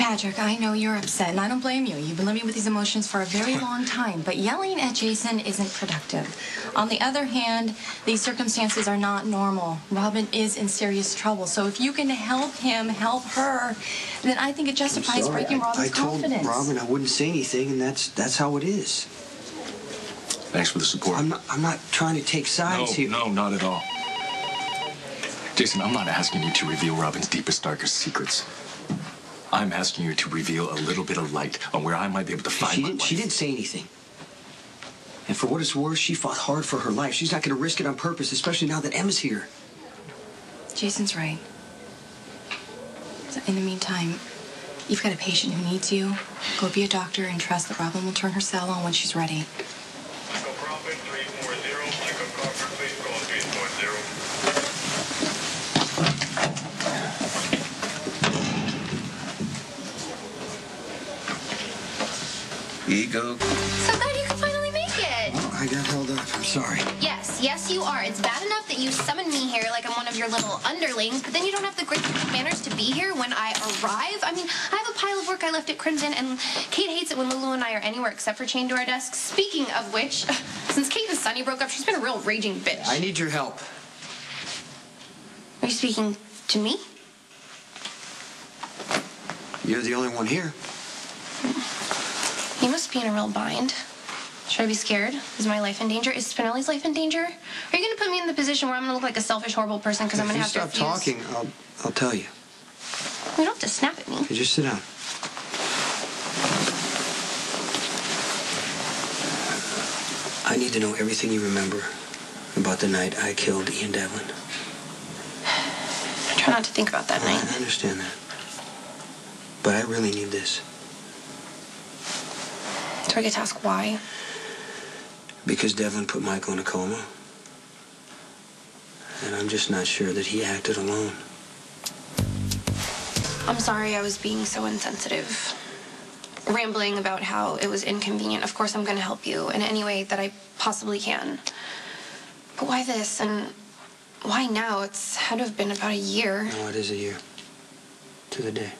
Patrick, I know you're upset, and I don't blame you. You've been living with these emotions for a very long time, but yelling at Jason isn't productive. On the other hand, these circumstances are not normal. Robin is in serious trouble, so if you can help him, help her, then I think it justifies breaking Robin's confidence. I told Robin I wouldn't say anything, and that's how it is. Thanks for the support. I'm not trying to take sides here. No, not at all. Jason, I'm not asking you to reveal Robin's deepest, darkest secrets. I'm asking you to reveal a little bit of light on where I might be able to find my wife. She didn't say anything. And for what it's worth, she fought hard for her life. She's not going to risk it on purpose, especially now that Emma's here. Jason's right. So in the meantime, you've got a patient who needs you. Go be a doctor and trust that Robin will turn her cell on when she's ready. Ego. So glad you could finally make it. Well, I got held up. I'm sorry. Yes, you are. It's bad enough that you summoned me here like I'm one of your little underlings, but then you don't have the great manners to be here when I arrive. I mean, I have a pile of work I left at Crimson, and Kate hates it when Lulu and I are anywhere except for chained to our desks. Speaking of which, since Kate and Sunny broke up, she's been a real raging bitch. I need your help. Are you speaking to me? You're the only one here. You must be in a real bind. Should I be scared? Is my life in danger? Is Spinelli's life in danger? Are you going to put me in the position where I'm going to look like a selfish, horrible person because I'm going to have to refuse? If you stop talking, I'll tell you. You don't have to snap at me. Okay, just sit down. I need to know everything you remember about the night I killed Ian Devlin. I try not to think about that night. I understand that. But I really need this. Do I get to ask why? Because Devlin put Michael in a coma. And I'm just not sure that he acted alone. I'm sorry I was being so insensitive. Rambling about how it was inconvenient. Of course I'm going to help you in any way that I possibly can. But why this? And why now? It's had to have been about a year. No, it is a year. To the day.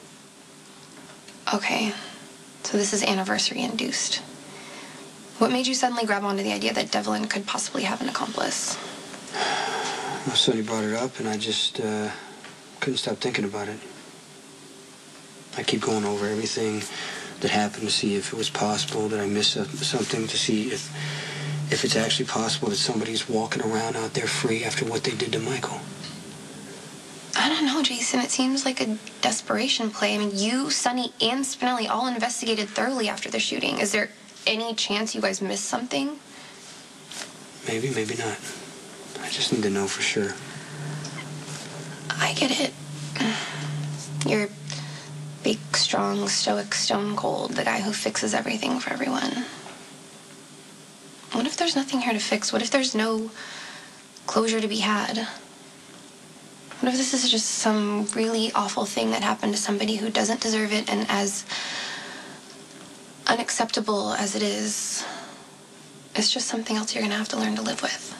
Okay. So this is anniversary-induced. What made you suddenly grab onto the idea that Devlin could possibly have an accomplice? Well, Sonny brought it up, and I just couldn't stop thinking about it. I keep going over everything that happened to see if it was possible that I missed something, to see if it's actually possible that somebody's walking around out there free after what they did to Michael. I don't know, Jason. It seems like a desperation play. I mean, you, Sonny, and Spinelli all investigated thoroughly after the shooting. Is there any chance you guys missed something? Maybe, maybe not. I just need to know for sure. I get it. You're big, strong, stoic, stone cold, the guy who fixes everything for everyone. What if there's nothing here to fix? What if there's no closure to be had? What if this is just some really awful thing that happened to somebody who doesn't deserve it, and as unacceptable as it is, it's just something else you're going to have to learn to live with?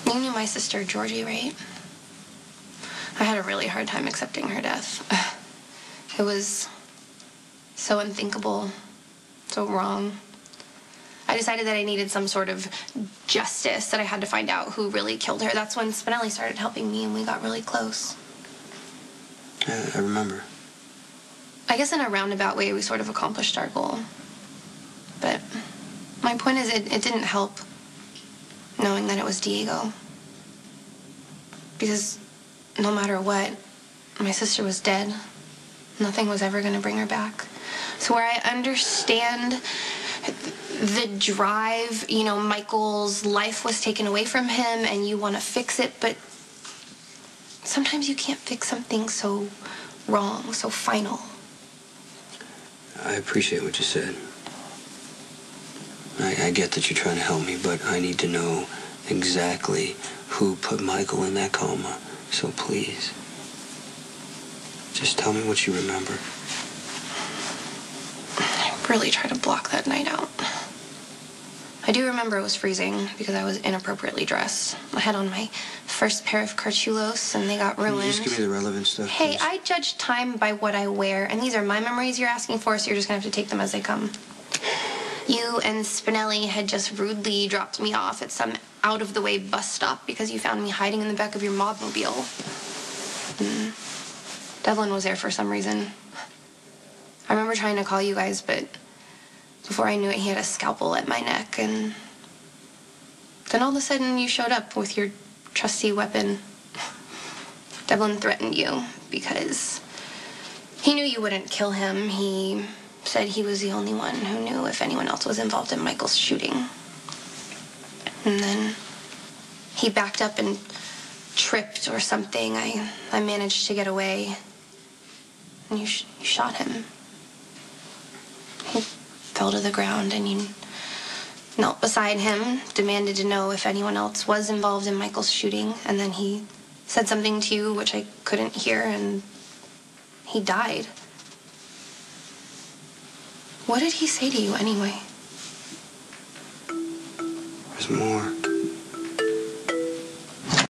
You knew my sister, Georgie, right? I had a really hard time accepting her death. It was so unthinkable, so wrong. I decided that I needed some sort of justice, that I had to find out who really killed her. That's when Spinelli started helping me, and we got really close. I remember. I guess in a roundabout way, we sort of accomplished our goal. But my point is, it didn't help knowing that it was Diego. Because no matter what, my sister was dead. Nothing was ever going to bring her back. So where I understand the drive, you know, Michael's life was taken away from him and you want to fix it, but sometimes you can't fix something so wrong, so final. I appreciate what you said. I get that you're trying to help me, but I need to know exactly who put Michael in that coma. So please, just tell me what you remember. I really try to block that night out. I I do remember it was freezing because I was inappropriately dressed. I had on my first pair of carchulos and they got ruined. Can you just give me the relevant stuff, Hey, please? I judge time by what I wear, and these are my memories you're asking for, so you're just gonna have to take them as they come. You and Spinelli had just rudely dropped me off at some out-of-the-way bus stop because you found me hiding in the back of your mobmobile. Devlin was there for some reason. I remember trying to call you guys, but before I knew it, he had a scalpel at my neck, and then all of a sudden you showed up with your trusty weapon. Devlin threatened you because he knew you wouldn't kill him. He said he was the only one who knew if anyone else was involved in Michael's shooting. And then he backed up and tripped or something. I managed to get away. And you shot him. He fell to the ground and you knelt beside him, demanded to know if anyone else was involved in Michael's shooting, and then he said something to you which I couldn't hear, and he died. What did he say to you anyway? There's more.